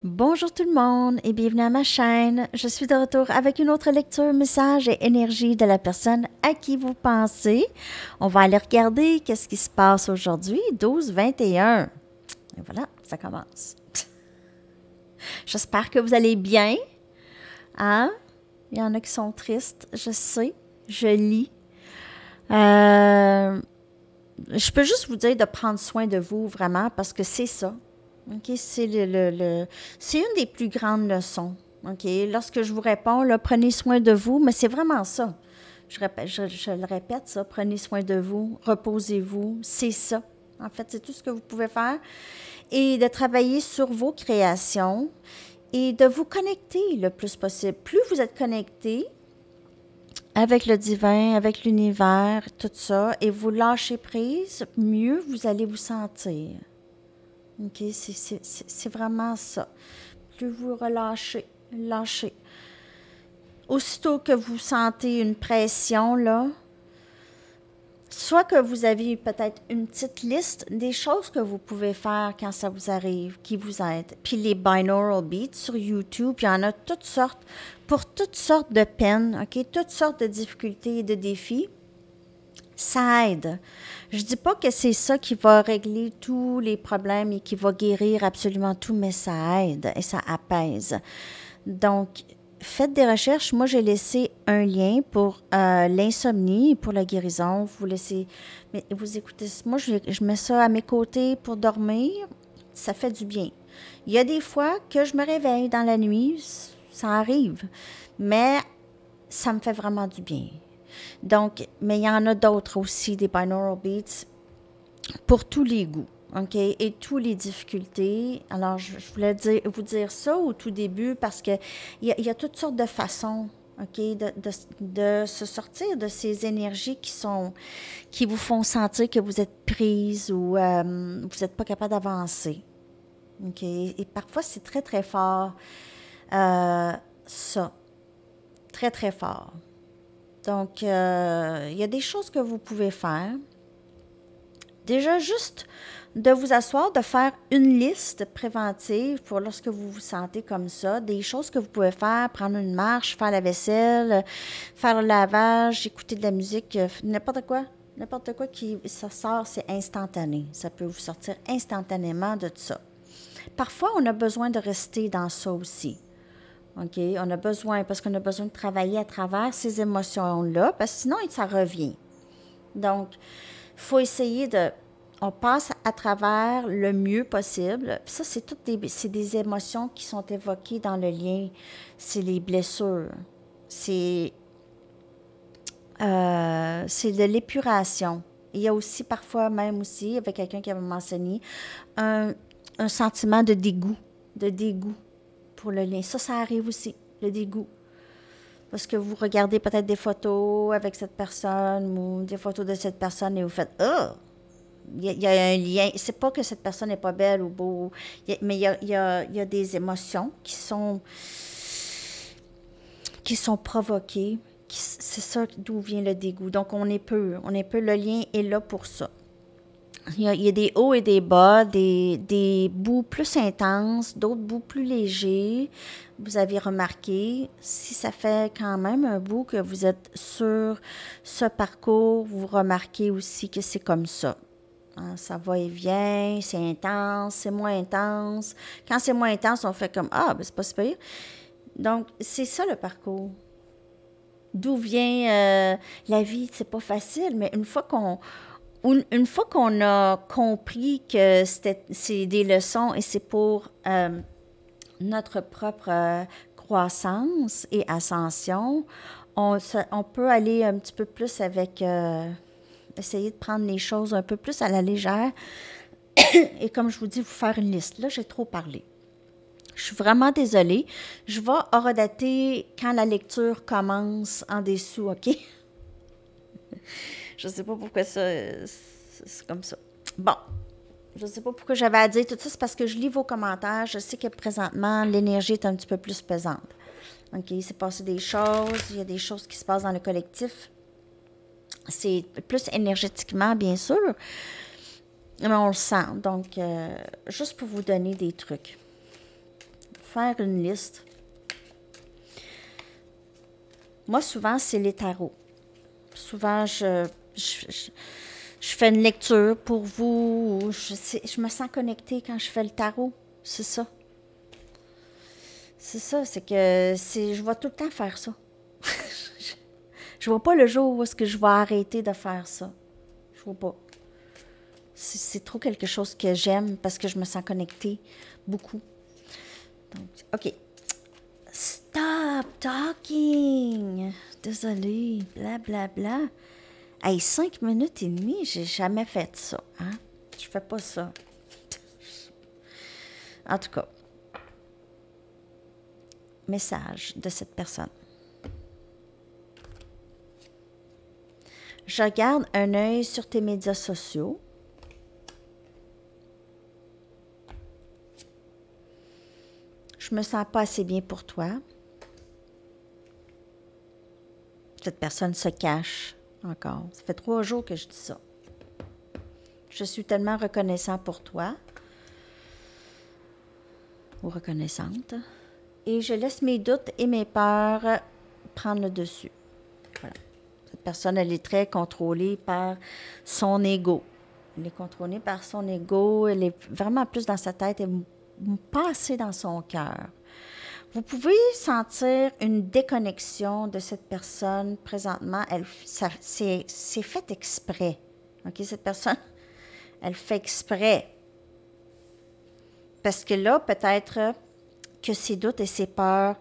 Bonjour tout le monde et bienvenue à ma chaîne. Je suis de retour avec une autre lecture, message et énergie de la personne à qui vous pensez. On va aller regarder qu'est-ce qui se passe aujourd'hui, 12-21. Et voilà, ça commence. J'espère que vous allez bien. Hein? Il y en a qui sont tristes, je sais, je lis. Je peux juste vous dire de prendre soin de vous vraiment parce que c'est ça. OK, c'est c'est une des plus grandes leçons. OK, lorsque je vous réponds, là, prenez soin de vous, mais c'est vraiment ça. Je le répète, ça, prenez soin de vous, reposez-vous, c'est ça. En fait, c'est tout ce que vous pouvez faire. Et de travailler sur vos créations et de vous connecter le plus possible. Plus vous êtes connecté avec le divin, avec l'univers, tout ça, et vous lâchez prise, mieux vous allez vous sentir. OK, c'est vraiment ça. Plus vous relâchez, lâchez. Aussitôt que vous sentez une pression, là, soit que vous avez peut-être une petite liste des choses que vous pouvez faire quand ça vous arrive, qui vous aident. Puis les binaural beats sur YouTube, il y en a toutes sortes, pour toutes sortes de peines, OK, toutes sortes de difficultés et de défis. Ça aide. Je dis pas que c'est ça qui va régler tous les problèmes et qui va guérir absolument tout, mais ça aide et ça apaise. Donc, faites des recherches. Moi, j'ai laissé un lien pour l'insomnie et pour la guérison. Vous laissez, mais vous écoutez, moi, je mets ça à mes côtés pour dormir. Ça fait du bien. Il y a des fois que je me réveille dans la nuit, ça arrive, mais ça me fait vraiment du bien. Donc, mais il y en a d'autres aussi, des binaural beats, pour tous les goûts, OK? Et toutes les difficultés. Alors, je voulais vous dire ça au tout début parce qu'il y a toutes sortes de façons, OK, de se sortir de ces énergies qui vous font sentir que vous êtes prise ou vous n'êtes pas capable d'avancer. OK? Et parfois, c'est très, très fort. Ça. Très, très fort. Donc, il y a des choses que vous pouvez faire. Déjà, juste de vous asseoir, de faire une liste préventive pour lorsque vous vous sentez comme ça, des choses que vous pouvez faire, prendre une marche, faire la vaisselle, faire le lavage, écouter de la musique, n'importe quoi. N'importe quoi qui ça sort, c'est instantané. Ça peut vous sortir instantanément de tout ça. Parfois, on a besoin de rester dans ça aussi. OK? On a besoin, parce qu'on a besoin de travailler à travers ces émotions-là, parce que sinon, ça revient. Donc, il faut essayer on passe à travers le mieux possible. Puis ça, c'est des émotions qui sont évoquées dans le lien. C'est les blessures. C'est de l'épuration. Il y a aussi, parfois même aussi, avec quelqu'un qui avait mentionné, un sentiment de dégoût. De dégoût pour le lien. Ça arrive aussi, le dégoût. Parce que vous regardez peut-être des photos avec cette personne ou des photos de cette personne et vous faites oh! Il y a un lien. C'est pas que cette personne n'est pas belle ou beau, mais il y a des émotions qui sont provoquées. C'est ça d'où vient le dégoût. Donc, on est peu. Le lien est là pour ça. Il y a des hauts et des bas, des bouts plus intenses, d'autres bouts plus légers. Vous avez remarqué, si ça fait quand même un bout que vous êtes sur ce parcours, vous remarquez aussi que c'est comme ça. Hein, ça va et vient, c'est intense, c'est moins intense. Quand c'est moins intense, on fait comme « Ah, ben c'est pas si pire ». Donc, c'est ça le parcours. D'où vient la vie, c'est pas facile, mais une fois qu'on a compris que c'est des leçons et c'est pour notre propre croissance et ascension, on peut aller un petit peu plus avec, essayer de prendre les choses un peu plus à la légère et comme je vous dis, vous faire une liste. Là, j'ai trop parlé. Je suis vraiment désolée. Je vais horodater quand la lecture commence en dessous, OK? Je sais pas pourquoi c'est comme ça. Bon, je sais pas pourquoi j'avais à dire tout ça, c'est parce que je lis vos commentaires. Je sais que présentement, l'énergie est un petit peu plus pesante. OK, il s'est passé des choses, il y a des choses qui se passent dans le collectif. C'est plus énergétiquement, bien sûr, mais on le sent. Donc, juste pour vous donner des trucs. faire une liste. Moi, souvent, c'est les tarots. Souvent, je fais une lecture pour vous. Je me sens connectée quand je fais le tarot. C'est ça. C'est ça, c'est que je vais tout le temps faire ça. Je vois pas le jour où est-ce que je vais arrêter de faire ça. Je vois pas. C'est trop quelque chose que j'aime parce que je me sens connectée beaucoup. Donc, OK. Stop talking. Désolée. Bla, bla, bla. Hey, 5 minutes et demie, j'ai jamais fait ça. Hein? Je fais pas ça. En tout cas. Message de cette personne. Je garde un œil sur tes médias sociaux. Je me sens pas assez bien pour toi. Cette personne se cache encore. Ça fait 3 jours que je dis ça. Je suis tellement reconnaissant pour toi. Ou reconnaissante. Et je laisse mes doutes et mes peurs prendre le dessus. Voilà. Cette personne, elle est très contrôlée par son ego. Elle est contrôlée par son ego. Elle est vraiment plus dans sa tête et pas assez dans son cœur. Vous pouvez sentir une déconnexion de cette personne présentement. C'est fait exprès. OK, cette personne, elle fait exprès. Parce que là, peut-être que ses doutes et ses peurs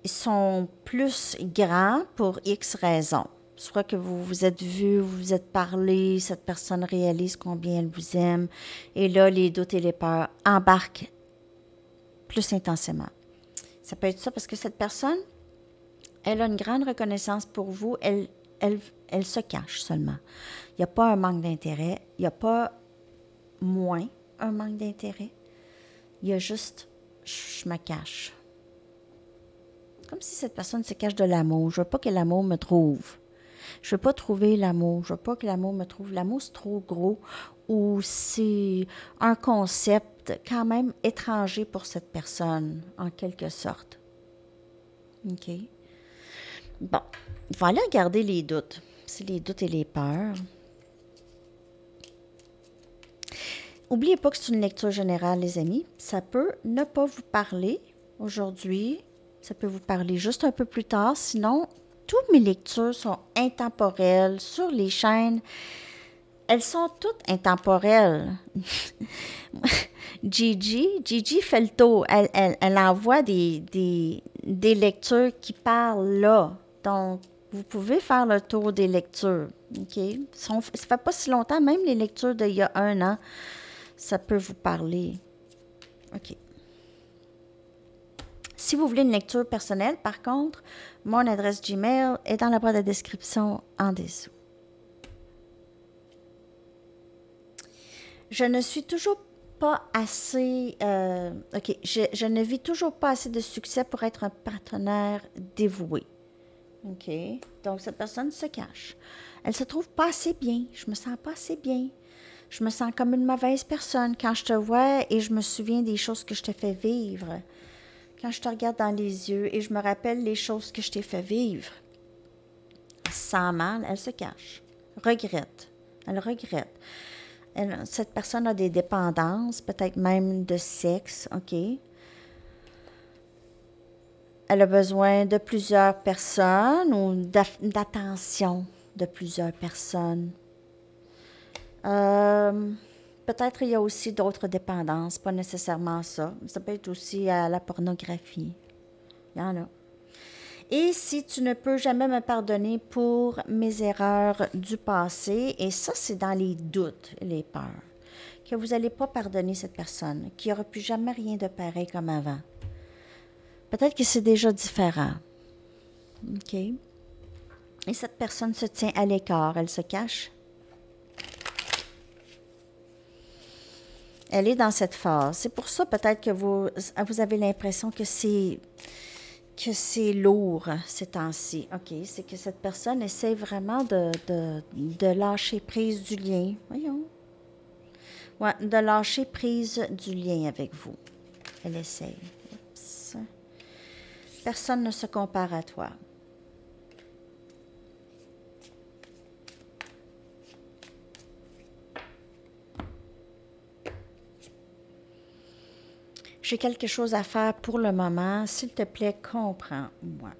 sont plus grands pour X raisons. Soit que vous vous êtes vu, vous vous êtes parlé, cette personne réalise combien elle vous aime. Et là, les doutes et les peurs embarquent plus intensément. Ça peut être ça parce que cette personne, elle a une grande reconnaissance pour vous. Elle se cache seulement. Il n'y a pas un manque d'intérêt. Il n'y a pas moins un manque d'intérêt. Il y a juste, je me cache. Comme si cette personne se cache de l'amour. Je ne veux pas que l'amour me trouve. Je ne veux pas trouver l'amour. Je ne veux pas que l'amour me trouve. L'amour, c'est trop gros ou c'est un concept quand même étranger pour cette personne, en quelque sorte. OK? Bon, voilà, garder les doutes. C'est les doutes et les peurs. N'oubliez pas que c'est une lecture générale, les amis. Ça peut ne pas vous parler aujourd'hui. Ça peut vous parler juste un peu plus tard. Sinon, toutes mes lectures sont intemporelles sur les chaînes. Elles sont toutes intemporelles. Gigi fait le tour. Elle envoie des lectures qui parlent là. Donc, vous pouvez faire le tour des lectures. OK? Ça fait pas si longtemps, même les lectures d'il y a 1 an, ça peut vous parler. OK. Si vous voulez une lecture personnelle, par contre, mon adresse Gmail est dans la boîte de description en dessous. Je ne suis toujours pas assez... OK, je ne vis toujours pas assez de succès pour être un partenaire dévoué. OK, donc cette personne se cache. Elle se trouve pas assez bien. Je me sens pas assez bien. Je me sens comme une mauvaise personne quand je te vois et je me souviens des choses que je t'ai fait vivre. Quand je te regarde dans les yeux et je me rappelle les choses que je t'ai fait vivre. Elle se sent mal, elle se cache. Regrette. Elle regrette. Cette personne a des dépendances, peut-être même de sexe, OK? Elle a besoin de plusieurs personnes ou d'attention de plusieurs personnes. Peut-être il y a aussi d'autres dépendances, pas nécessairement ça. Ça peut être aussi à la pornographie. Il y en a. Et si tu ne peux jamais me pardonner pour mes erreurs du passé, et ça, c'est dans les doutes, les peurs, que vous n'allez pas pardonner cette personne, qu'il n'y aura plus jamais rien de pareil comme avant. Peut-être que c'est déjà différent. OK? Et cette personne se tient à l'écart, elle se cache. Elle est dans cette phase. C'est pour ça peut-être que vous avez l'impression que c'est lourd ces temps-ci. OK, c'est que cette personne essaie vraiment de lâcher prise du lien. Voyons. Ouais, de lâcher prise du lien avec vous. Elle essaie. Oups. Personne ne se compare à toi. J'ai quelque chose à faire pour le moment. S'il te plaît, comprends-moi.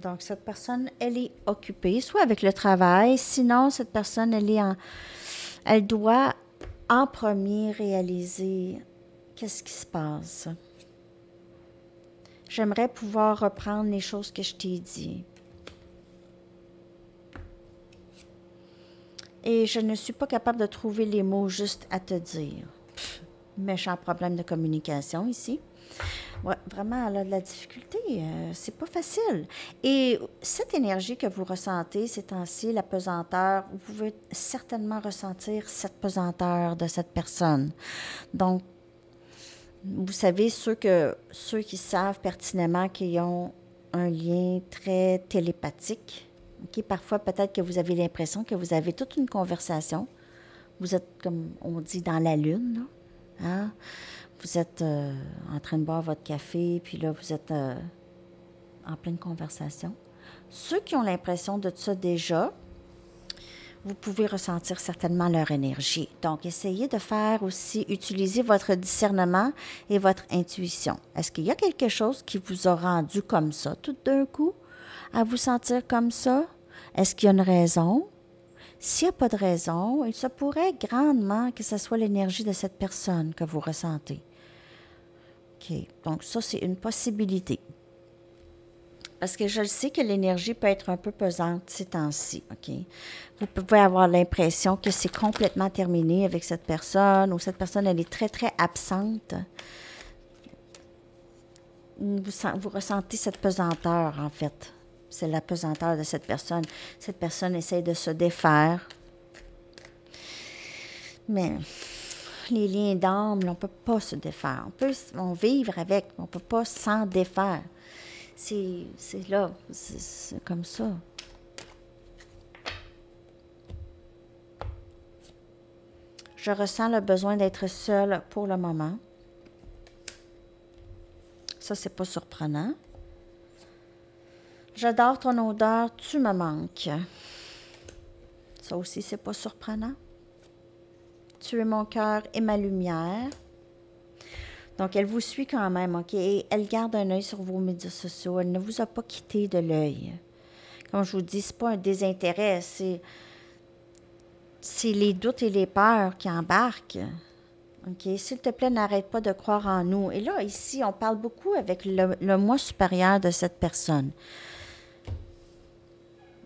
Donc, cette personne, elle est occupée, soit avec le travail, sinon, cette personne, elle doit en premier réaliser qu'est-ce qui se passe. J'aimerais pouvoir reprendre les choses que je t'ai dit. Et je ne suis pas capable de trouver les mots justes à te dire. Méchant problème de communication ici. Ouais, vraiment, elle a de la difficulté. C'est pas facile. Et cette énergie que vous ressentez ces temps-ci, la pesanteur, vous pouvez certainement ressentir cette pesanteur de cette personne. Donc, vous savez, ceux qui savent pertinemment qu'ils ont un lien très télépathique, okay? Parfois, peut-être que vous avez l'impression que vous avez toute une conversation. Vous êtes, comme on dit, dans la lune, là. Hein? Vous êtes en train de boire votre café, puis là, vous êtes en pleine conversation. Ceux qui ont l'impression de ça déjà, vous pouvez ressentir certainement leur énergie. Donc, essayez de faire aussi, utiliser votre discernement et votre intuition. Est-ce qu'il y a quelque chose qui vous a rendu comme ça, tout d'un coup, à vous sentir comme ça? Est-ce qu'il y a une raison? S'il n'y a pas de raison, il se pourrait grandement que ce soit l'énergie de cette personne que vous ressentez. OK. Donc, ça, c'est une possibilité. Parce que je le sais que l'énergie peut être un peu pesante ces temps-ci, OK? Vous pouvez avoir l'impression que c'est complètement terminé avec cette personne ou cette personne, elle est très, très absente. Vous ressentez cette pesanteur, en fait. C'est la pesanteur de cette personne. Cette personne essaie de se défaire. Mais les liens d'âme, on ne peut pas se défaire. On peut vivre avec, mais on ne peut pas s'en défaire. C'est là, c'est comme ça. Je ressens le besoin d'être seule pour le moment. Ça, c'est pas surprenant. J'adore ton odeur, tu me manques. Ça aussi, c'est pas surprenant. Tu es mon cœur et ma lumière. Donc, elle vous suit quand même, OK? Et elle garde un œil sur vos médias sociaux. Elle ne vous a pas quitté de l'œil. Comme je vous dis, c'est pas un désintérêt, c'est les doutes et les peurs qui embarquent. OK? S'il te plaît, n'arrête pas de croire en nous. Et là, ici, on parle beaucoup avec le moi supérieur de cette personne.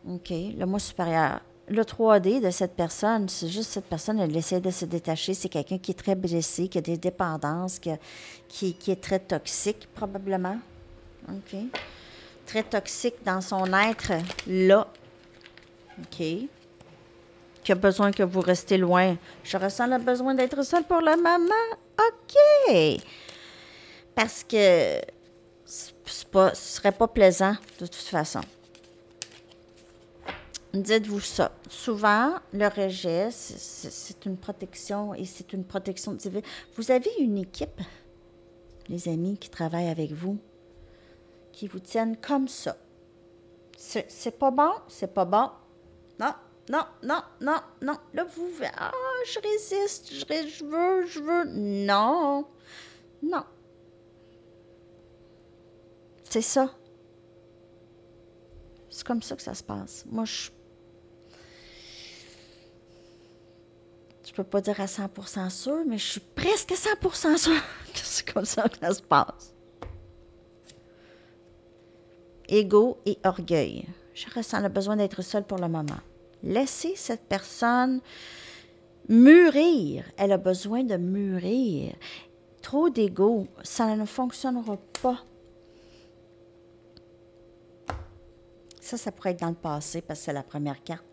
OK? Le moi supérieur. Le 3D de cette personne, c'est juste cette personne, elle essaie de se détacher. C'est quelqu'un qui est très blessé, qui a des dépendances, qui est très toxique, probablement. OK? Très toxique dans son être, là. OK? Qui a besoin que vous restez loin. Je ressens le besoin d'être seule pour le moment. OK! Parce que ce serait pas plaisant, de toute façon. Dites-vous ça. Souvent, le rejet, c'est une protection et c'est une protection divine. Vous avez une équipe, les amis qui travaillent avec vous, qui vous tiennent comme ça. C'est pas bon, c'est pas bon. Non, non, non, non, non. Là, vous, je résiste, je veux. Non, non. C'est ça. C'est comme ça que ça se passe. Moi, je peux pas dire à 100% sûr, mais je suis presque 100% sûre que c'est comme ça que ça se passe. Ego et orgueil. Je ressens le besoin d'être seule pour le moment. Laissez cette personne mûrir. Elle a besoin de mûrir. Trop d'ego, ça ne fonctionnera pas. Ça pourrait être dans le passé parce que c'est la première carte.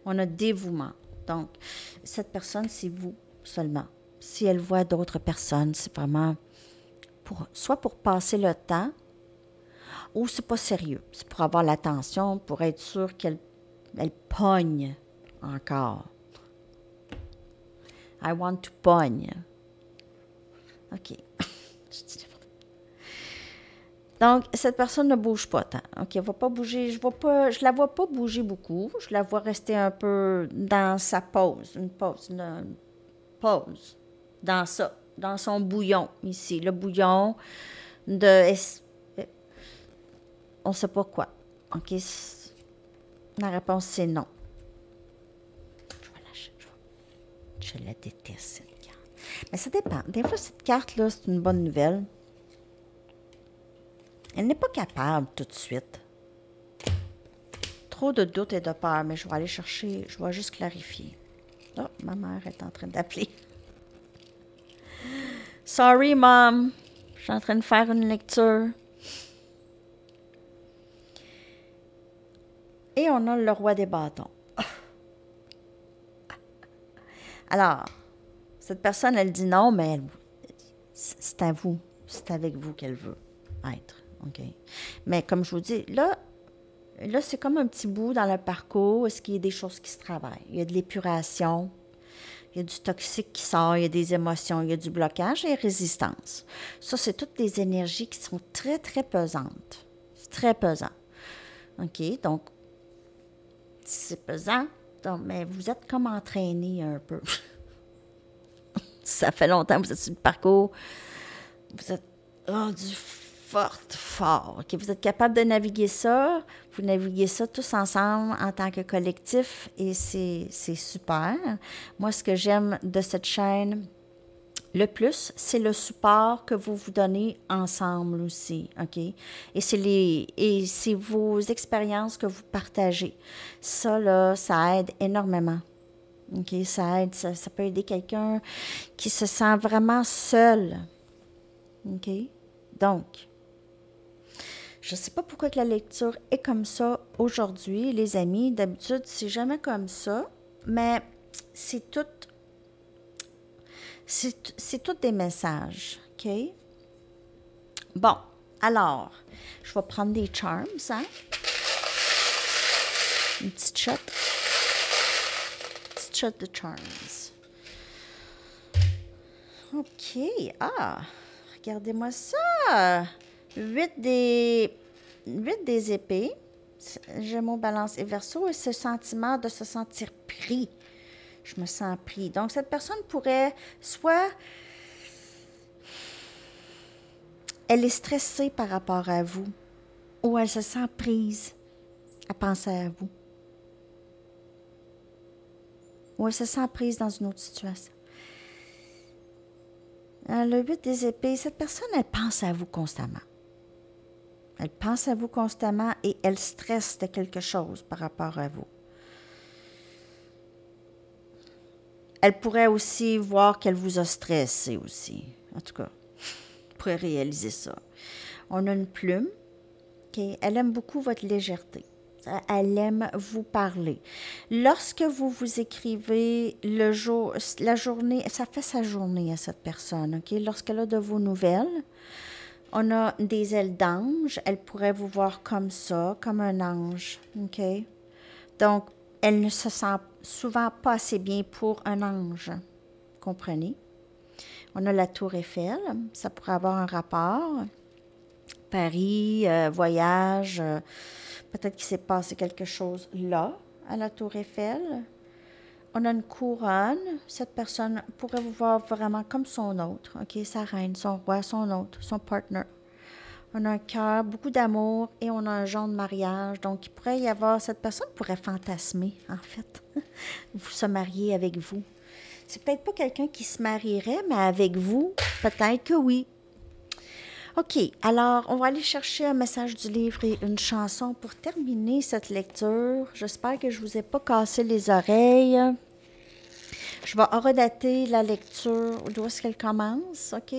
On a dévouement. Donc, cette personne, c'est vous seulement. Si elle voit d'autres personnes, c'est vraiment soit pour passer le temps ou c'est pas sérieux. C'est pour avoir l'attention, pour être sûr qu'elle pogne encore. I want to pogne. OK. Donc, cette personne ne bouge pas tant. OK, elle va pas bouger. Je la vois pas bouger beaucoup. Je la vois rester un peu dans sa pause. Une pause. Dans ça. Dans son bouillon, ici. Le bouillon de... On sait pas quoi. OK, la réponse, c'est non. Je la déteste, cette carte. Mais ça dépend. Des fois, cette carte-là, c'est une bonne nouvelle. Elle n'est pas capable tout de suite. Trop de doutes et de peur, mais je vais aller chercher, je vais juste clarifier. Oh, ma mère est en train d'appeler. Sorry, Mom. Je suis en train de faire une lecture. Et on a le roi des bâtons. Alors, cette personne, elle dit non, mais c'est à vous. C'est avec vous qu'elle veut être. OK? Mais comme je vous dis, là c'est comme un petit bout dans le parcours. Est-ce qu'il y a des choses qui se travaillent? Il y a de l'épuration, il y a du toxique qui sort, il y a des émotions, il y a du blocage et résistance. Ça, c'est toutes des énergies qui sont très, très pesantes. C'est très pesant. OK? Donc, c'est pesant, donc, mais vous êtes comme entraîné un peu. Ça fait longtemps que vous êtes sur le parcours. Vous êtes rendu fort. OK, vous êtes capable de naviguer ça. Vous naviguez ça tous ensemble en tant que collectif et c'est super. Moi, ce que j'aime de cette chaîne le plus, c'est le support que vous vous donnez ensemble aussi, OK? Et c'est vos expériences que vous partagez. Ça, là, ça aide énormément. OK? Ça aide, ça peut aider quelqu'un qui se sent vraiment seul. OK? Donc, je ne sais pas pourquoi que la lecture est comme ça aujourd'hui, les amis. D'habitude, c'est jamais comme ça, mais c'est tout des messages, OK? Bon, alors, je vais prendre des charms, hein? Une petite shot. Une petite shot de charms. OK, regardez-moi ça! 8 des épées. Gémeaux, Balance et Verseau. Et ce sentiment de se sentir pris. Je me sens pris. Donc, cette personne pourrait soit... Elle est stressée par rapport à vous. Ou elle se sent prise à penser à vous. Ou elle se sent prise dans une autre situation. Le 8 des épées, cette personne, elle pense à vous constamment. Elle pense à vous constamment et elle stresse de quelque chose par rapport à vous. Elle pourrait aussi voir qu'elle vous a stressé aussi. En tout cas, vous pourrez réaliser ça. On a une plume. Okay? Elle aime beaucoup votre légèreté. Elle aime vous parler. Lorsque vous vous écrivez la journée, ça fait sa journée à cette personne. Okay? Lorsqu'elle a de vos nouvelles, on a des ailes d'ange. Elle pourrait vous voir comme ça, comme un ange. OK? Donc, elle ne se sent souvent pas assez bien pour un ange. Comprenez? On a la tour Eiffel. Ça pourrait avoir un rapport. Paris, voyage. Peut-être qu'il s'est passé quelque chose là, à la tour Eiffel. On a une couronne. Cette personne pourrait vous voir vraiment comme son autre. OK? Sa reine, son roi, son autre, son partner. On a un cœur, beaucoup d'amour et on a un jaune de mariage. Donc, il pourrait y avoir... Cette personne pourrait fantasmer, en fait. Vous se marier avec vous. C'est peut-être pas quelqu'un qui se marierait, mais avec vous, peut-être que oui. OK, alors, on va aller chercher un message du livre et une chanson pour terminer cette lecture. J'espère que je ne vous ai pas cassé les oreilles. Je vais redater la lecture d'où est-ce qu'elle commence, OK?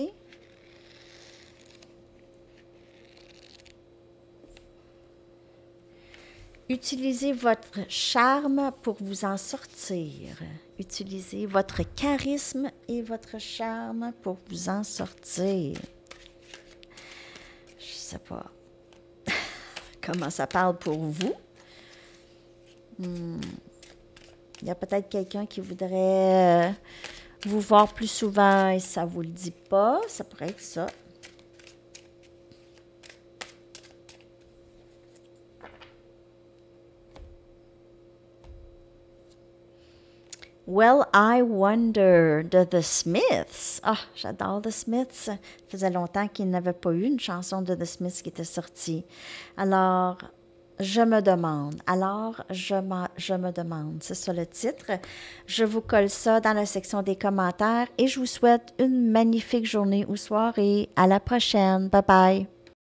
Utilisez votre charme pour vous en sortir. Utilisez votre charisme et votre charme pour vous en sortir. Je sais pas comment ça parle pour vous. Il y a peut-être quelqu'un qui voudrait vous voir plus souvent et ça ne vous le dit pas. Ça pourrait être ça. Well, I Wonder de The Smiths. Ah, j'adore The Smiths. Ça faisait longtemps qu'il n'avait pas eu une chanson de The Smiths qui était sortie. Alors, je me demande. Je me demande. C'est ça le titre. Je vous colle ça dans la section des commentaires et je vous souhaite une magnifique journée ou soirée. À la prochaine. Bye bye.